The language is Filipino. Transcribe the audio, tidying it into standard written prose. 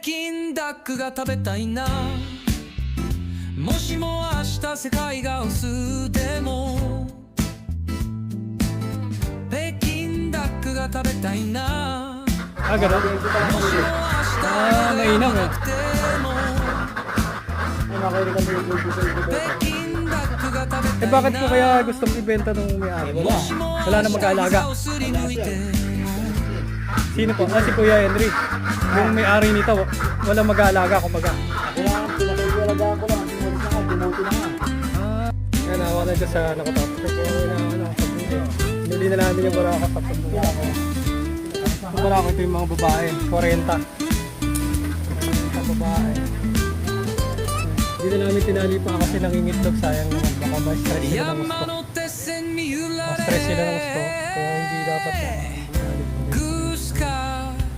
京ダックが食べたいなもしも明日世界が薄でも北京ダックが食べたいな Ganun. もしも明日がmainam eh. なくても北京ダックが食べたいな Bakit po kaya gustong ibenta nung may-ari? Wala na mag-aalaga. Sino po? Si Kuya Henry. Yung may-ari nito, wala mag-aalaga kumbaga. Pinakaialagaan ko lang. Tinuti na nga. Kaya nawala dyan sa nakatapos. Nuli na namin yung baraka sa pagmula ko. Ang baraka ito yung mga babae, 40. Sa babae. Hindi na namin tinali pa kasi nangingitlog, sayang naman. Baka ma-stress sila ng gusto. Ma-stress sila ng gusto. Kaya hindi dapat